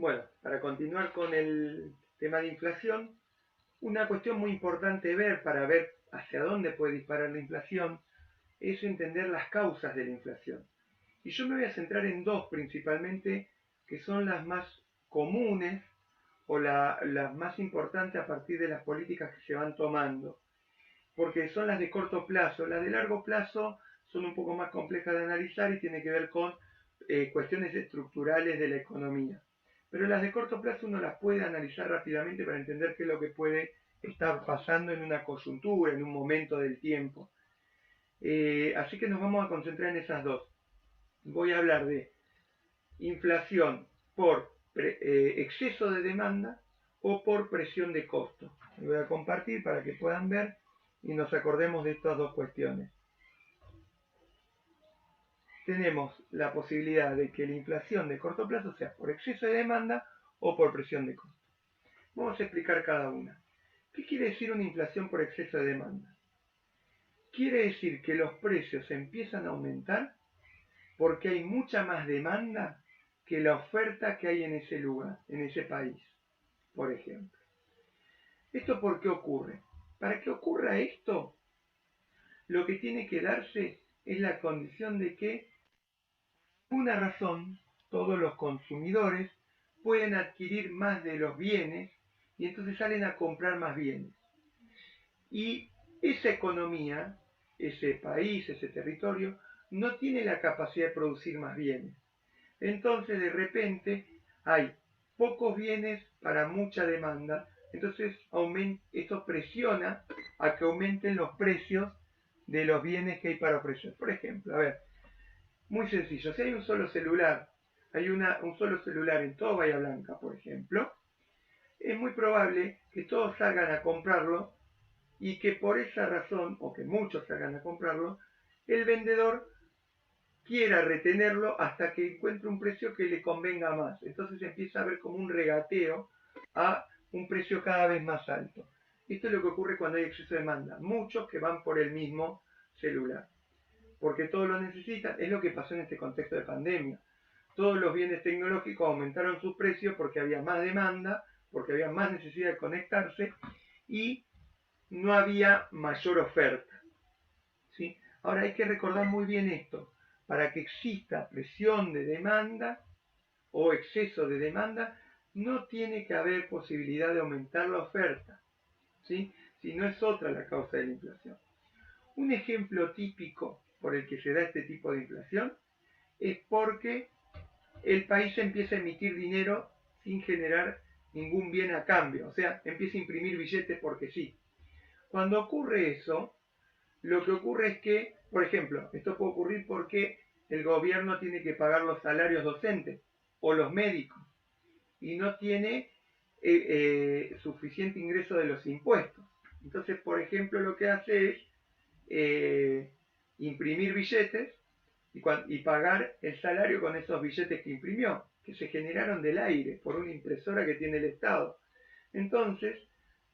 Bueno, para continuar con el tema de inflación, una cuestión muy importante ver para ver hacia dónde puede disparar la inflación es entender las causas de la inflación. Y yo me voy a centrar en dos principalmente, que son las más comunes o las más importantes a partir de las políticas que se van tomando, porque son las de corto plazo. Las de largo plazo son un poco más complejas de analizar y tiene que ver con cuestiones estructurales de la economía. Pero las de corto plazo uno las puede analizar rápidamente para entender qué es lo que puede estar pasando en una coyuntura, en un momento del tiempo. Así que nos vamos a concentrar en esas dos. Voy a hablar de inflación por exceso de demanda o por presión de costo. Lo voy a compartir para que puedan ver y nos acordemos de estas dos cuestiones. Tenemos la posibilidad de que la inflación de corto plazo sea por exceso de demanda o por presión de costo. Vamos a explicar cada una. ¿Qué quiere decir una inflación por exceso de demanda? Quiere decir que los precios empiezan a aumentar porque hay mucha más demanda que la oferta que hay en ese lugar, en ese país, por ejemplo. ¿Esto por qué ocurre? Para que ocurra esto, lo que tiene que darse es la condición de que, por una razón, todos los consumidores pueden adquirir más de los bienes y entonces salen a comprar más bienes. Y esa economía, ese país, ese territorio, no tiene la capacidad de producir más bienes. Entonces, de repente, hay pocos bienes para mucha demanda, entonces esto presiona a que aumenten los precios de los bienes que hay para ofrecer. Por ejemplo, a ver, muy sencillo, si hay un solo celular, hay un solo celular en toda Bahía Blanca, por ejemplo, es muy probable que todos salgan a comprarlo y que por esa razón, o que muchos salgan a comprarlo, el vendedor quiera retenerlo hasta que encuentre un precio que le convenga más. Entonces empieza a haber como un regateo a un precio cada vez más alto. Esto es lo que ocurre cuando hay exceso de demanda. Muchos que van por el mismo celular, porque todos lo necesitan. Es lo que pasó en este contexto de pandemia. Todos los bienes tecnológicos aumentaron sus precios porque había más demanda, porque había más necesidad de conectarse y no había mayor oferta. ¿Sí? Ahora hay que recordar muy bien esto. Para que exista presión de demanda o exceso de demanda, no tiene que haber posibilidad de aumentar la oferta, ¿sí? Si no es otra la causa de la inflación. Un ejemplo típico por el que se da este tipo de inflación es porque el país empieza a emitir dinero sin generar ningún bien a cambio, o sea, empieza a imprimir billetes porque sí. Cuando ocurre eso, lo que ocurre es que, por ejemplo, esto puede ocurrir porque el gobierno tiene que pagar los salarios docentes o los médicos y no tiene suficiente ingreso de los impuestos. Entonces, por ejemplo, lo que hace es imprimir billetes y pagar el salario con esos billetes que imprimió, que se generaron del aire por una impresora que tiene el Estado. Entonces,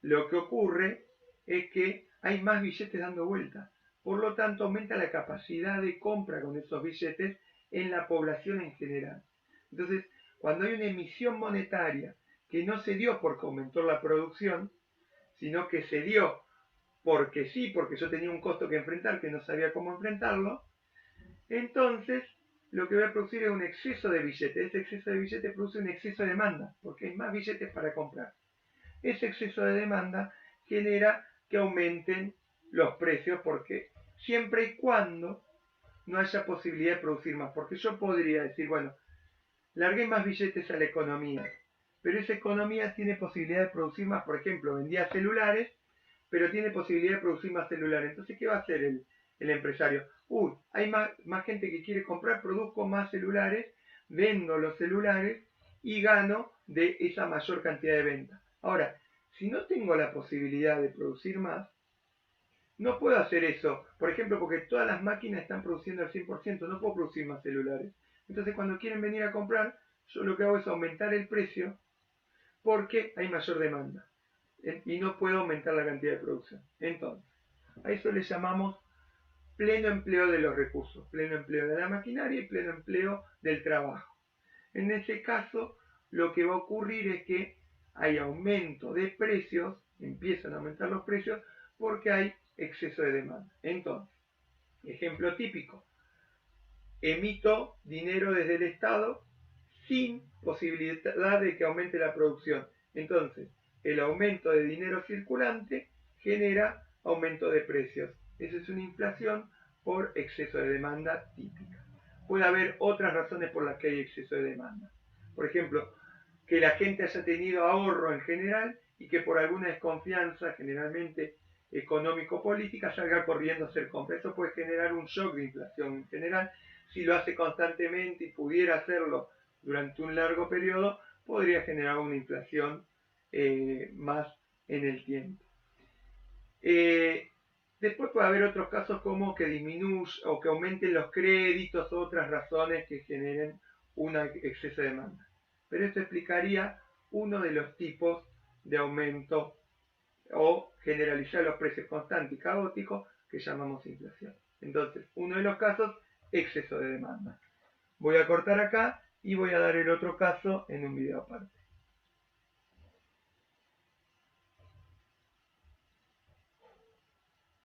lo que ocurre es que hay más billetes dando vuelta. Por lo tanto, aumenta la capacidad de compra con esos billetes en la población en general. Entonces, cuando hay una emisión monetaria que no se dio porque aumentó la producción, sino que se dio porque sí, porque yo tenía un costo que enfrentar que no sabía cómo enfrentarlo, entonces lo que va a producir es un exceso de billetes. Ese exceso de billetes produce un exceso de demanda, porque hay más billetes para comprar. Ese exceso de demanda genera que aumenten los precios, porque siempre y cuando no haya posibilidad de producir más, porque yo podría decir, bueno, largué más billetes a la economía, pero esa economía tiene posibilidad de producir más, por ejemplo, vendía celulares, pero tiene posibilidad de producir más celulares. Entonces, ¿qué va a hacer el empresario? Hay más gente que quiere comprar, produzco más celulares, vendo los celulares y gano de esa mayor cantidad de ventas. Ahora, si no tengo la posibilidad de producir más, no puedo hacer eso. Por ejemplo, porque todas las máquinas están produciendo al 100%, no puedo producir más celulares. Entonces, cuando quieren venir a comprar, yo lo que hago es aumentar el precio porque hay mayor demanda y no puedo aumentar la cantidad de producción. Entonces, a eso le llamamos pleno empleo de los recursos, pleno empleo de la maquinaria y pleno empleo del trabajo. En ese caso, lo que va a ocurrir es que hay aumento de precios, empiezan a aumentar los precios porque hay exceso de demanda. Entonces, ejemplo típico, emito dinero desde el Estado sin posibilidad de que aumente la producción. Entonces, el aumento de dinero circulante genera aumento de precios. Esa es una inflación por exceso de demanda típica. Puede haber otras razones por las que hay exceso de demanda. Por ejemplo, que la gente haya tenido ahorro en general y que por alguna desconfianza, generalmente económico-política, salga corriendo a hacer compras. Eso puede generar un shock de inflación en general. Si lo hace constantemente y pudiera hacerlo durante un largo periodo, podría generar una inflación más en el tiempo. Después puede haber otros casos como que disminuya o que aumenten los créditos o otras razones que generen un exceso de demanda. Pero esto explicaría uno de los tipos de aumento o generalizar los precios constantes y caóticos que llamamos inflación. Entonces, uno de los casos, exceso de demanda. Voy a cortar acá y voy a dar el otro caso en un video aparte.